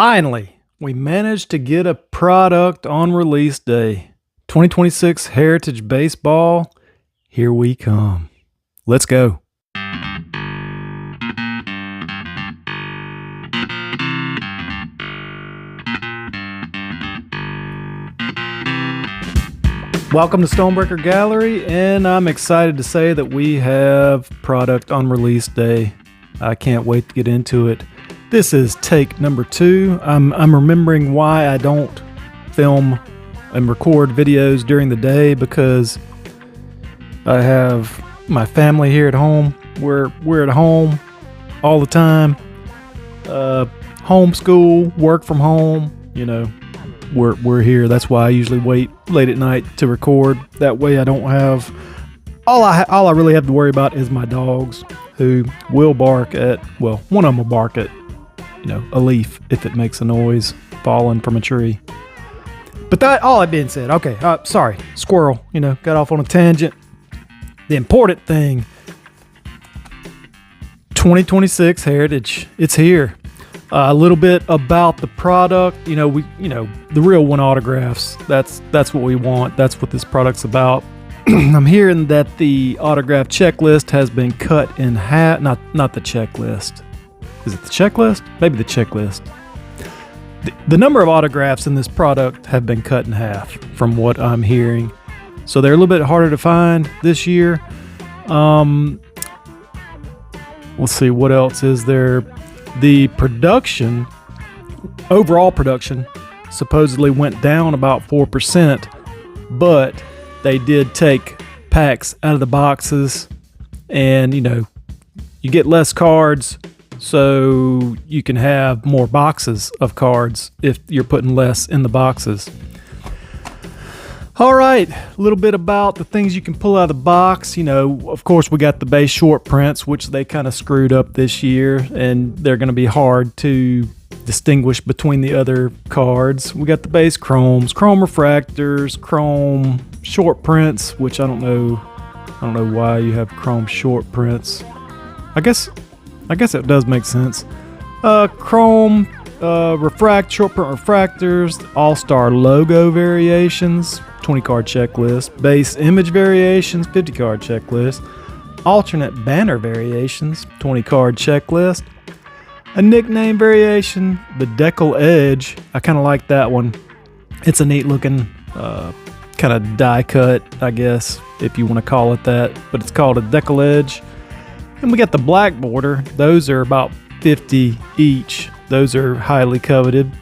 Finally, we managed to get a product on release day. 2026 Heritage Baseball, here we come. Let's go. Welcome to Stonebreaker Gallery, and I'm excited to say that we have product on release day. I can't wait to get into it. This is take number 2. I'm remembering why I don't film and record videos during the day, because I have my family here at home. We're at home all the time. Homeschool, work from home, we're here. That's why I usually wait late at night to record. That way I don't have all I really have to worry about is my dogs, who will bark at, well, one of them will bark at a leaf if it makes a noise falling from a tree. But that all that being said, okay, sorry, squirrel, got off on a tangent. The important thing, 2026 Heritage, it's here. A little bit about the product, the real one autographs. That's what we want. That's what this product's about. I'm hearing that the autograph checklist has been cut in half. Not the checklist. Is it the checklist? Maybe the checklist. The number of autographs in this product have been cut in half from what I'm hearing. So they're a little bit harder to find this year. Let's see, what else is there? The production, overall production, supposedly went down about 4%, but they did take packs out of the boxes, and you get less cards, so you can have more boxes of cards if you're putting less in the boxes. All right, a little bit about the things you can pull out of the box. Of course, we got the base short prints, which they kind of screwed up this year, and they're going to be hard to distinguish between the other cards. We got the base chromes, chrome refractors, chrome short prints, which I don't know why you have chrome short prints. I guess it does make sense. Chrome short print refractors, all-star logo variations, 20 card checklist, base image variations, 50 card checklist, alternate banner variations, 20 card checklist, a nickname variation, the decal edge. I kind of like that one. It's a neat looking kind of die cut, I guess, if you want to call it that, but it's called a decal edge. And we got the black border. Those are about 50 each. Those are highly coveted.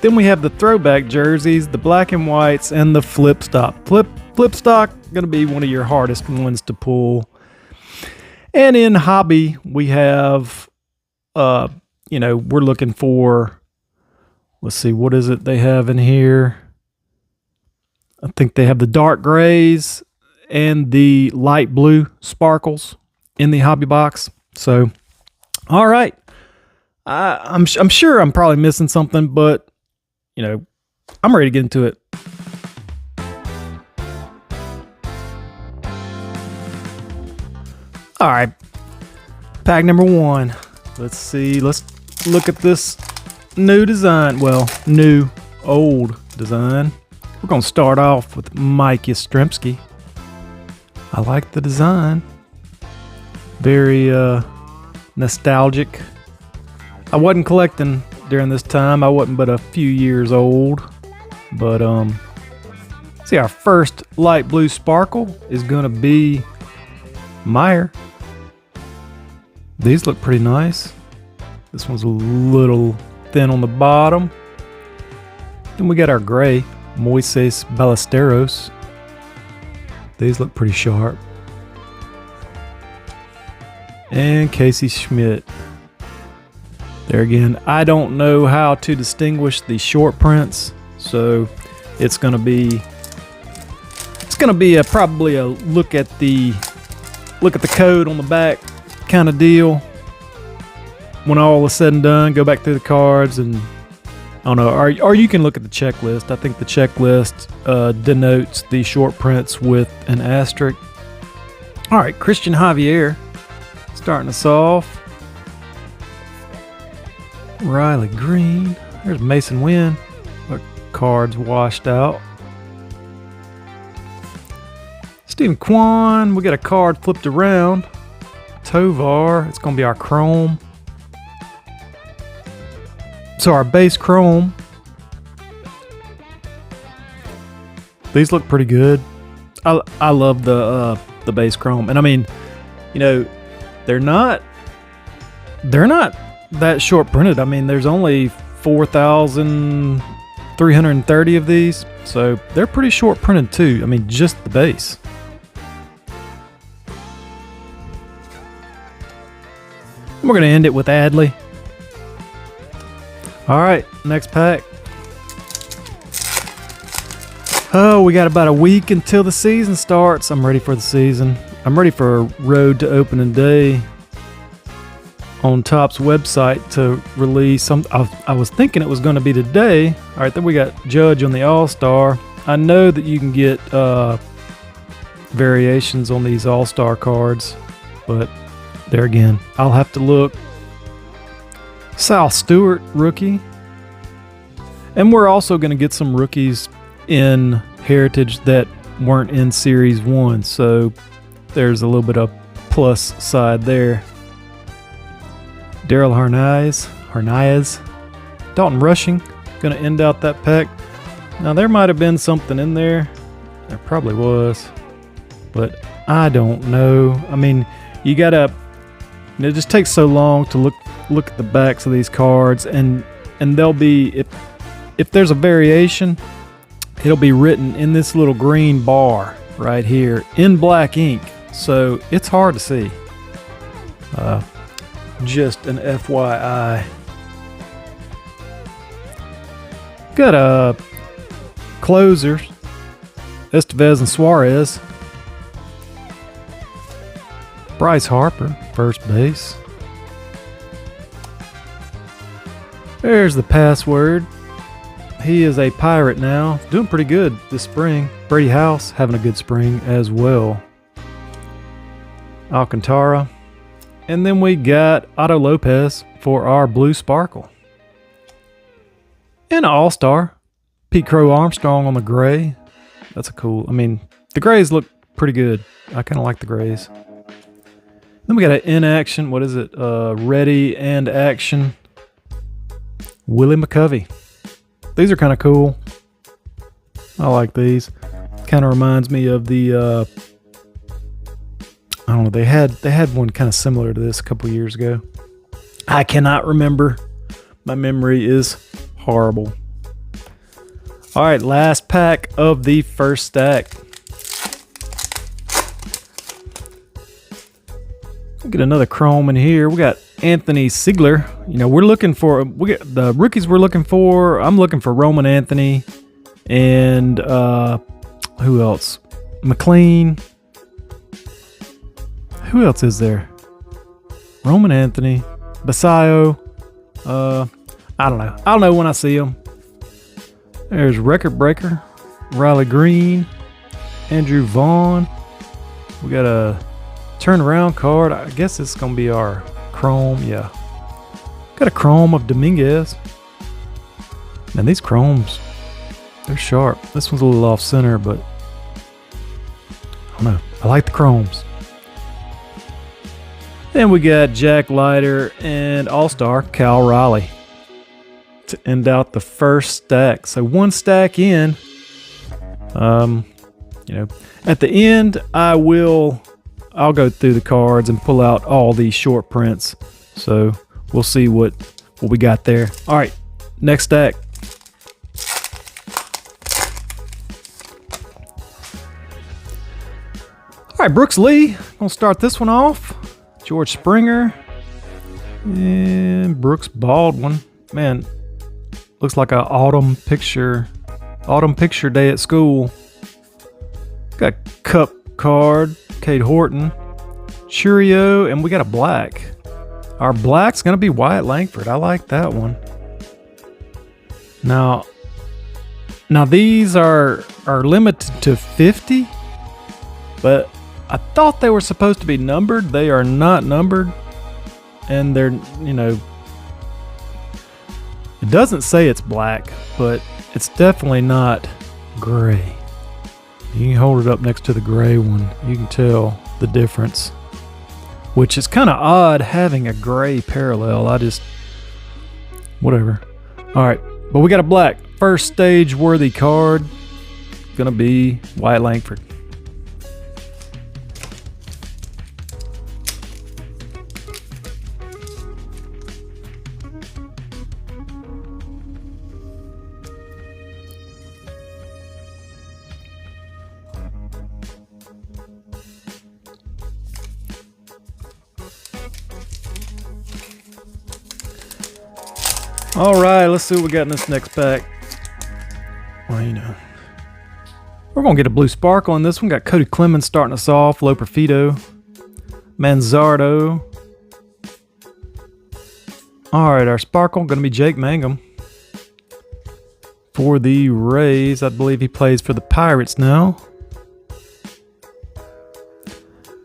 Then we have the throwback jerseys, the black and whites, and the flip stock. Flip stock, going to be one of your hardest ones to pull. And in hobby, we have, we're looking for, let's see, what is it they have in here? I think they have the dark grays and the light blue sparkles in the hobby box. So, all right. I'm sure I'm probably missing something, but I'm ready to get into it. All right, pack number 1. Let's see. Let's look at this new design. Well, old design. We're gonna start off with Mike Yastrzemski. I like the design. Very nostalgic. I wasn't collecting during this time. I wasn't but a few years old. But see, our first light blue sparkle is gonna be Meyer. These look pretty nice. This one's a little thin on the bottom. Then we got our gray, Moises Ballesteros. These look pretty sharp. And Casey Schmidt. There again, I don't know how to distinguish the short prints, so it's gonna be probably a look at the code on the back kind of deal. When all is said and done, go back through the cards, and I don't know, or you can look at the checklist. I think the checklist denotes the short prints with an asterisk. All right, Christian Javier starting us off. Riley Green. There's Mason Wynn. What cards washed out? Stephen Kwan. We got a card flipped around. Tovar. It's going to be our Chrome. So our base Chrome. These look pretty good. I love the base Chrome. And I mean, you know, they're not that short printed. I mean, there's only 4,330 of these, so they're pretty short printed too. I mean, just the base. We're gonna end it with Adley. All right, next pack. Oh, we got about a week until the season starts. I'm ready for the season. I'm ready for a road to opening day on Topps website to release some. I was thinking it was going to be today. All right, then we got Judge on the All-Star. I know that you can get variations on these All-Star cards, but there again, I'll have to look. Sal Stewart, rookie. And we're also going to get some rookies in Heritage that weren't in Series 1, so there's a little bit of plus side there. Daryl Harnias, Dalton Rushing, going to end out that pack. Now there might have been something in there. There probably was, but I don't know. I mean, you gotta. It just takes so long to look at the backs of these cards, and they'll be if there's a variation, it'll be written in this little green bar right here in black ink, so it's hard to see. Just an FYI. Got a closers, Estevez and Suarez. Bryce Harper, first base. There's the password. He is a Pirate now. Doing pretty good this spring. Brady House having a good spring as well. Alcantara. And then we got Otto Lopez for our Blue Sparkle. And an All-Star. Pete Crow Armstrong on the gray. That's a cool. I mean, the grays look pretty good. I kind of like the grays. Then we got an in action. What is it? Ready and action. Willie McCovey. These are kind of cool. I like these. Kind of reminds me of the. I don't know. They had one kind of similar to this a couple years ago. I cannot remember. My memory is horrible. All right, last pack of the first stack. Get another chrome in here. We got Anthony Siegler. You know, we got the rookies we're looking for. I'm looking for Roman Anthony and who else? McLean. Who else is there? Roman Anthony, Basayo. I don't know. I'll know when I see them. There's Record Breaker, Riley Green, Andrew Vaughn. We got a turnaround card. I guess it's gonna be our chrome. Yeah, got a chrome of Dominguez. Man, these chromes, they're sharp. This one's a little off center, but I don't know. I like the chromes. Then we got Jack Leiter and All-Star Cal Raleigh to end out the first stack. So one stack in. You know, at the end, I'll go through the cards and pull out all these short prints. So we'll see what we got there. All right, next stack. All right, Brooks Lee. Gonna start this one off. George Springer and Brooks Baldwin. Man, looks like an autumn picture day at school. Got Cup card, Cade Horton, Churio, and we got a black. Our black's gonna be Wyatt Langford. I like that one. Now these are limited to 50, but I thought they were supposed to be numbered. They are not numbered, and they're, you know, it It doesn't say it's black, but it's definitely not gray. You can hold it up next to the gray one. You can tell the difference, which is kind of odd having a gray parallel. Whatever. All right, but we got a black first stage worthy card. Gonna be Wyatt Langford. All right, let's see what we got in this next pack. Well, you know, we're gonna get a blue sparkle in this one. Got Cody Clemens starting us off, Loperfido, Manzardo. All right, our sparkle gonna be Jake Mangum for the Rays. I believe he plays for the Pirates now.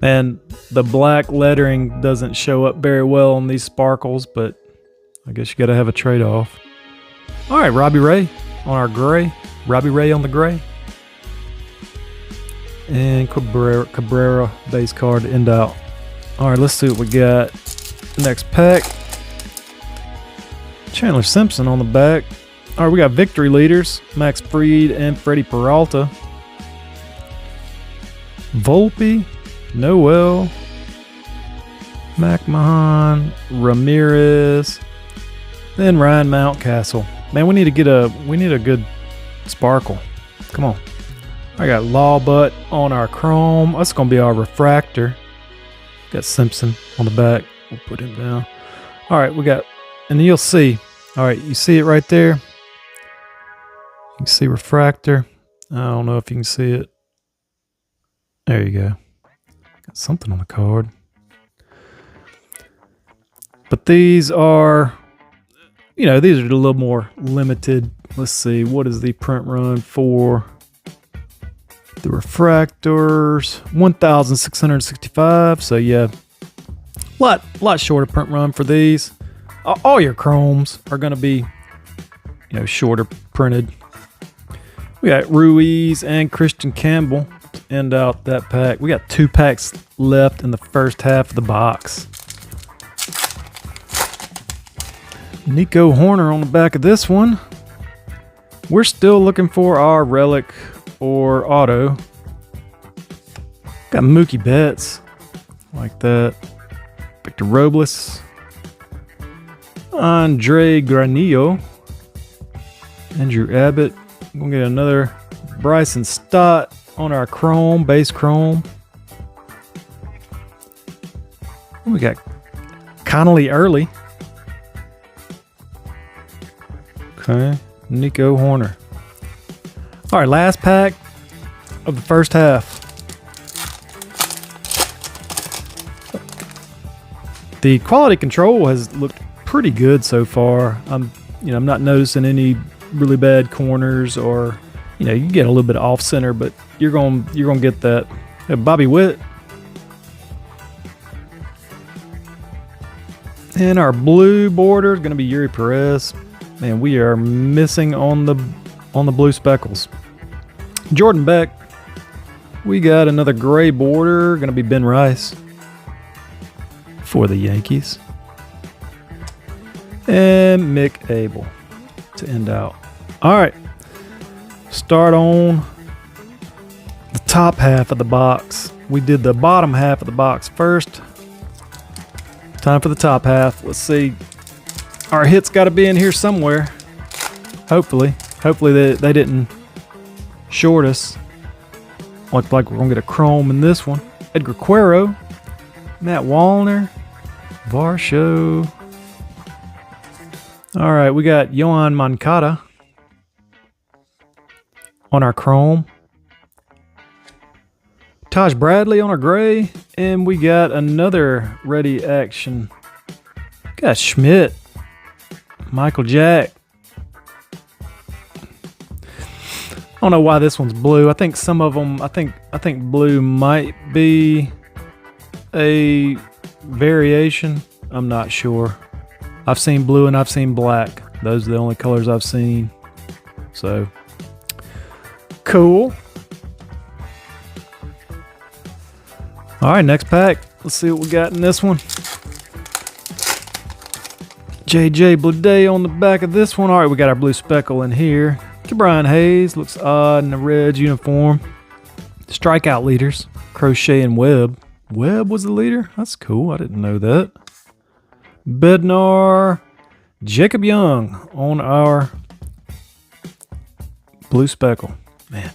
And the black lettering doesn't show up very well on these sparkles, but I guess you got to have a trade-off. All right, Robbie Ray on our gray. Robbie Ray on the gray. And Cabrera base card to end out. All right, let's see what we got. Next pack. Chandler Simpson on the back. All right, we got victory leaders. Max Fried and Freddie Peralta. Volpe, Noel, McMahon, Ramirez. Then Ryan Mountcastle. Man, we need a good sparkle. Come on. I got Lawbutt on our chrome. That's gonna be our refractor. Got Simpson on the back. We'll put him down. All right, we got, and you'll see. All right, you see it right there. You can see refractor. I don't know if you can see it. There you go. Got something on the card. But these are, these are a little more limited. Let's see, what is the print run for the refractors? 1,665. So yeah, lot shorter print run for these. All your chromes are going to be, shorter printed. We got Ruiz and Christian Campbell to end out that pack. We got 2 packs left in the first half of the box. Nico Horner on the back of this one. We're still looking for our relic or auto. Got Mookie Betts like that. Victor Robles. Andre Granillo. Andrew Abbott. We're going to get another Bryson Stott on our chrome, base chrome. We got Connolly Early. Okay, Nico Horner. All right, last pack of the first half. The quality control has looked pretty good so far. I'm not noticing any really bad corners, or you can get a little bit off center, but you're gonna get that. Bobby Witt. And our blue border is gonna be Yuri Perez. Man, we are missing on the blue speckles. Jordan Beck. We got another gray border. Gonna be Ben Rice for the Yankees. And Mick Abel to end out. All right. Start on the top half of the box. We did the bottom half of the box first. Time for the top half. Let's see. Our hits got to be in here somewhere. Hopefully they didn't short us. Looks like we're gonna get a chrome in this one. Edgar Quero, Matt Wallner, Varsho. All right, we got Yohan Moncada on our chrome. Taj Bradley on our gray, and we got another ready action. Got Schmidt. Michael Jack. I don't know why this one's blue. I think some of them, I think blue might be a variation. I'm not sure. I've seen blue and I've seen black. Those are the only colors I've seen. So, cool. All right, next pack. Let's see what we got in this one. JJ Blue Day on the back of this one. All right, we got our blue speckle in here. Brian Hayes looks odd in the Reds uniform. Strikeout leaders, Crochet and Webb. Webb was the leader? That's cool. I didn't know that. Bednar, Jacob Young on our blue speckle. Man.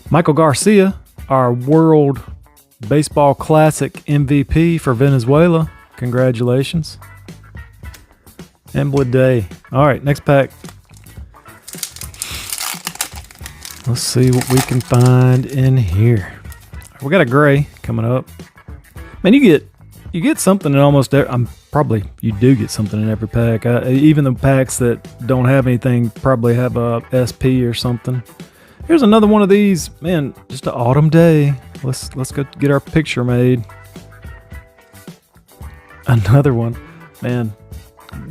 Michael Garcia, our World Baseball Classic MVP for Venezuela. Congratulations. And Blue Day. All right, next pack. Let's see what we can find in here. We got a gray coming up. Man, you get something in almost every, you do get something in every pack. Even the packs that don't have anything probably have a SP or something. Here's another one of these. Man, just an autumn day. Let's go get our picture made. Another one. Man,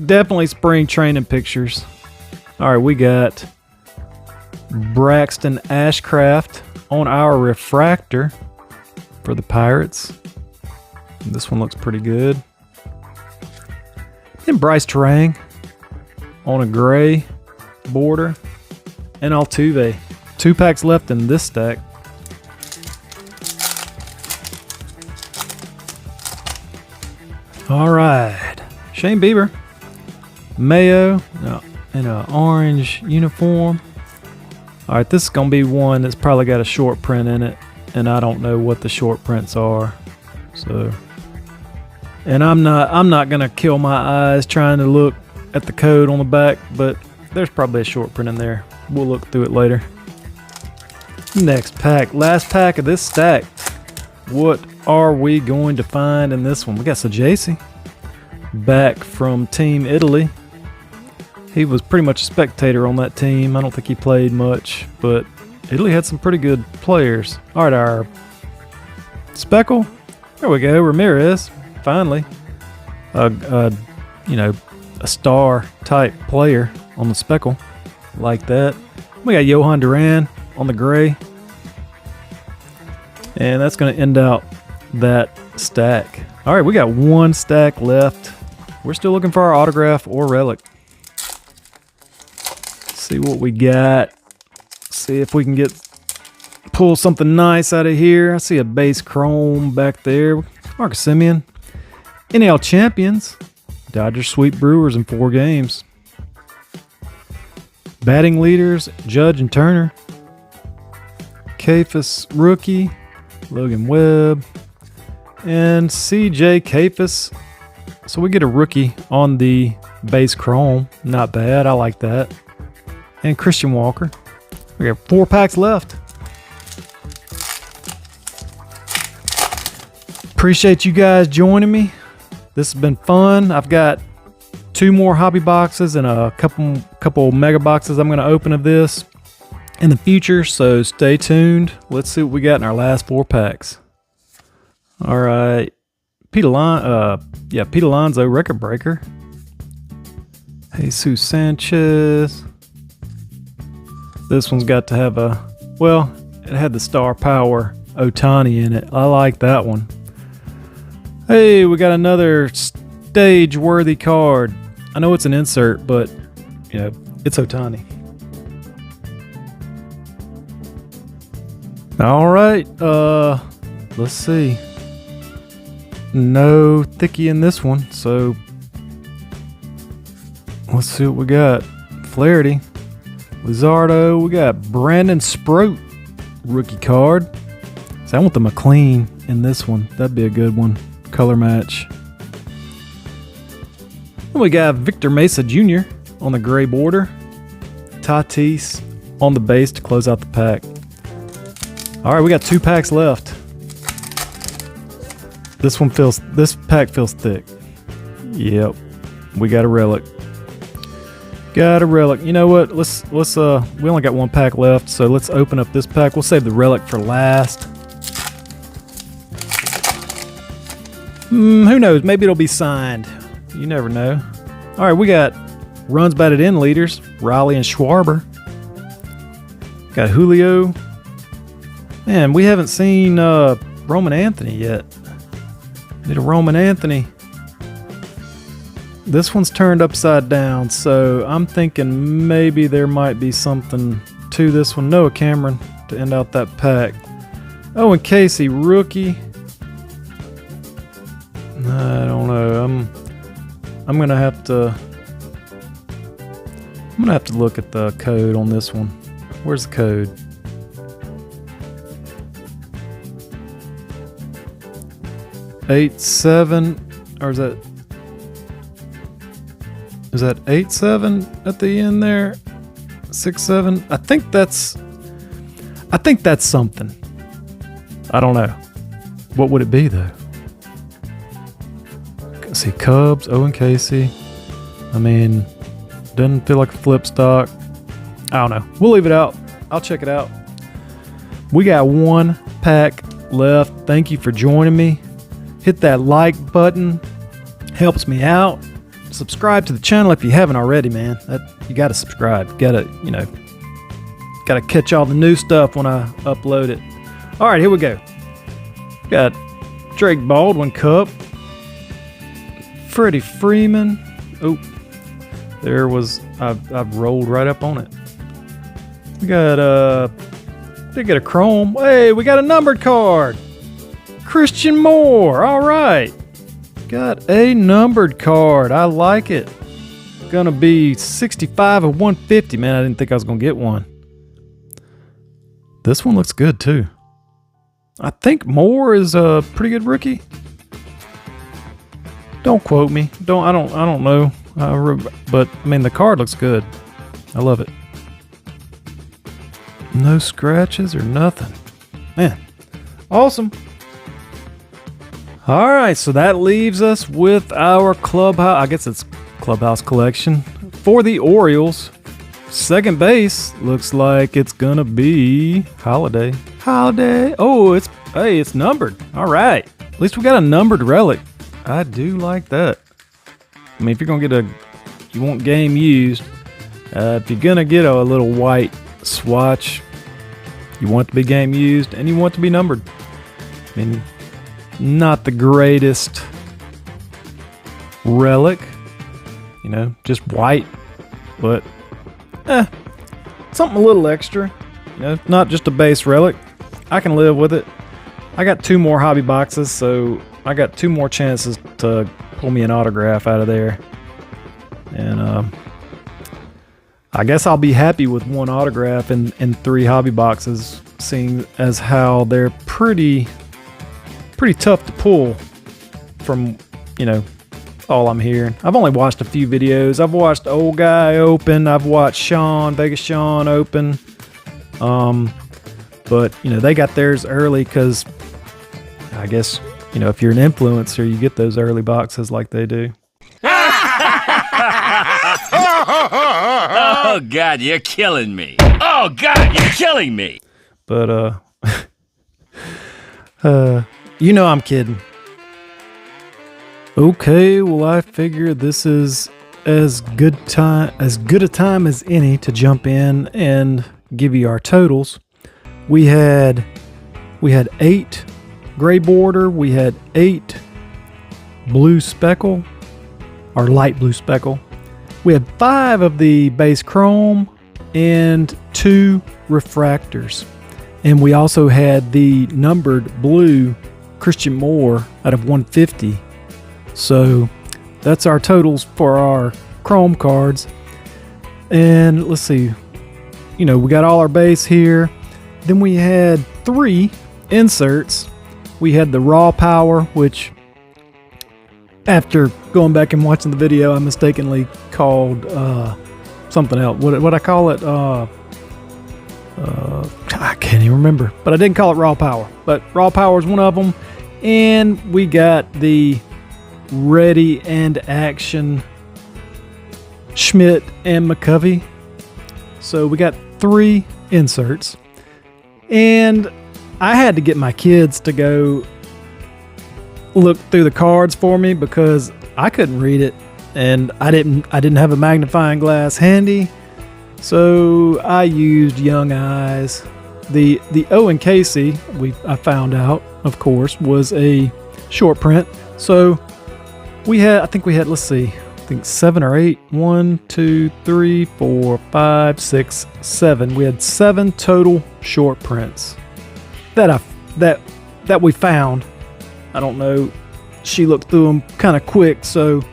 definitely spring training pictures. All right, we got Braxton Ashcraft on our refractor for the Pirates. This one looks pretty good. And Bryce Terang on a gray border. And Altuve. 2 packs left in this stack. All right. Shane Bieber. Mayo in an orange uniform. All right, this is going to be one that's probably got a short print in it, and I don't know what the short prints are. So, and I'm not going to kill my eyes trying to look at the code on the back, but there's probably a short print in there. We'll look through it later. Next pack, last pack of this stack. What are we going to find in this one? We got Sajaci back from Team Italy. He was pretty much a spectator on that team. I don't think he played much, but Italy had some pretty good players. All right, our speckle. There we go, Ramirez. Finally, a star type player on the speckle, like that. We got Johan Duran on the gray, and that's going to end out that stack. All right, we got one stack left. We're still looking for our autograph or relic. See what we got. See if we can pull something nice out of here. I see a base chrome back there. Marcus Semien. NL champions. Dodgers sweep Brewers in 4 games. Batting leaders, Judge and Turner. Kefis rookie, Logan Webb. And CJ Kefis. So we get a rookie on the base chrome. Not bad. I like that. And Christian Walker. We got 4 packs left. Appreciate you guys joining me. This has been fun. I've got 2 more hobby boxes and a couple mega boxes I'm going to open of this in the future, so stay tuned. Let's see what we got in our last 4 packs. All right. Pete Alonso record breaker. Jesus Sanchez. This one's got to have it had the star power Ohtani in it. I like that one. Hey, we got another stage-worthy card. I know it's an insert, but, it's Ohtani. All right, let's see. No thickie in this one, so let's see what we got. Flaherty. Lizardo, we got Brandon Sproat rookie card. So I want the McLean in this one. That'd be a good one. Color match. And we got Victor Mesa Jr. on the gray border. Tatis on the base to close out the pack. All right, we got 2 packs left. This pack feels thick. Yep, we got a relic. Got a relic. You know what? Let's we only got 1 pack left, so let's open up this pack. We'll save the relic for last. Who knows? Maybe it'll be signed. You never know. All right, we got runs batted in leaders, Riley and Schwarber. Got Julio. Man, we haven't seen Roman Anthony yet. Need a Roman Anthony. This one's turned upside down, so I'm thinking maybe there might be something to this one. Noah Cameron to end out that pack. Oh, and Casey, rookie. I don't know. I'm gonna have to look at the code on this one. Where's the code? '87, or is that 87 at the end there? 67. I think that's something. I don't know. What would it be though? See, Cubs, Owen Casey. I mean, doesn't feel like a flip stock. I don't know. We'll leave it out. I'll check it out. We got one pack left. Thank you for joining me. Hit that like button. Helps me out. Subscribe to the channel if you haven't already, man. You got to subscribe. Got to catch all the new stuff when I upload it. All right, here we go. Got Drake Baldwin Cup. Freddie Freeman. Oh, there was, I've rolled right up on it. We got did get a chrome. Hey, we got a numbered card. Christian Moore. All right. Got a numbered card. I like it. Gonna be 65 of 150. Man, I didn't think I was gonna get one. This one looks good too. I think Moore is a pretty good rookie. Don't quote me. I don't know. But I mean, the card looks good. I love it. No scratches or nothing. Man, awesome. All right, so that leaves us with our clubhouse. I guess it's clubhouse collection for the Orioles. Second base looks like it's gonna be Holiday. Oh, it's numbered. All right. At least we got a numbered relic. I do like that. I mean, if you're gonna get you want game used. If you're gonna get a little white swatch, you want it to be game used and you want it to be numbered. I mean, not the greatest relic, just white, but something a little extra. Not just a base relic. I can live with it. I got 2 more hobby boxes, so I got 2 more chances to pull me an autograph out of there. And I guess I'll be happy with 1 autograph in 3 hobby boxes, seeing as how they're pretty tough to pull from, all I'm hearing. I've only watched a few videos. I've watched Old Guy open. I've watched Vegas Sean open. But, they got theirs early because I guess, if you're an influencer, you get those early boxes like they do. Oh, God, you're killing me. Oh, God, you're killing me. But, I'm kidding. Okay, well, I figure this is as good a time as any to jump in and give you our totals. We had 8 gray border. We had 8 blue speckle, or light blue speckle. We had 5 of the base chrome and 2 refractors. And we also had the numbered blue Christian Moore out of 150. So that's our totals for our chrome cards. And let's see, we got all our base here. Then we had 3 inserts. We had the raw power, which after going back and watching the video, I mistakenly called something else. What I call it? I can't even remember, but I didn't call it raw power. But raw power is one of them. And we got the ready and action Schmidt and McCovey. So we got 3 inserts. And I had to get my kids to go look through the cards for me because I couldn't read it. and I didn't have a magnifying glass handy, so I used Young Eyes. The O and Casey, I found out, of course, was a short print. So I think we had, let's see, I think 7 or 8. 1, 2, 3, 4, 5, 6, 7. We had 7 total short prints that we found. I don't know. She looked through them kind of quick, so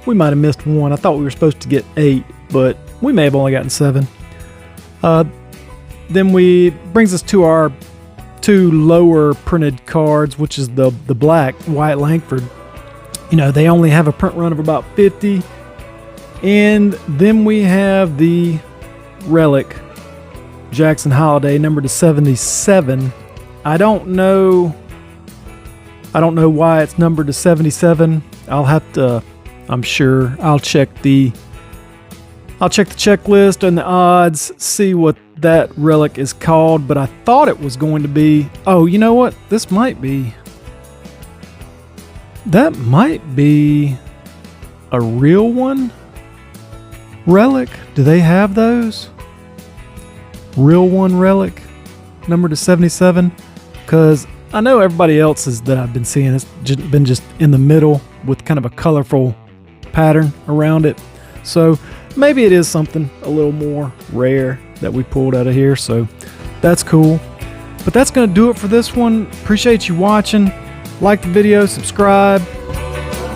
we might have missed one. I thought we were supposed to get 8, but we may have only gotten 7. Then brings us to our 2 lower printed cards, which is the black Wyatt Langford. You know, they only have a print run of about 50. And then we have the Relic Jackson Holiday, number to 77. I don't know why it's numbered to 77. I'm sure I'll check the checklist and the odds, see what that relic is called, but I thought it was going to be, oh, you know what? That might be a real one. Relic? Do they have those? Real one relic, number to 77? Because I know everybody else's that I've been seeing has been just in the middle with kind of a colorful pattern around it. So maybe it is something a little more rare that we pulled out of here. So that's cool. But that's going to do it for this one. Appreciate you watching. Like the video, subscribe,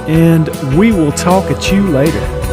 and we will talk at you later.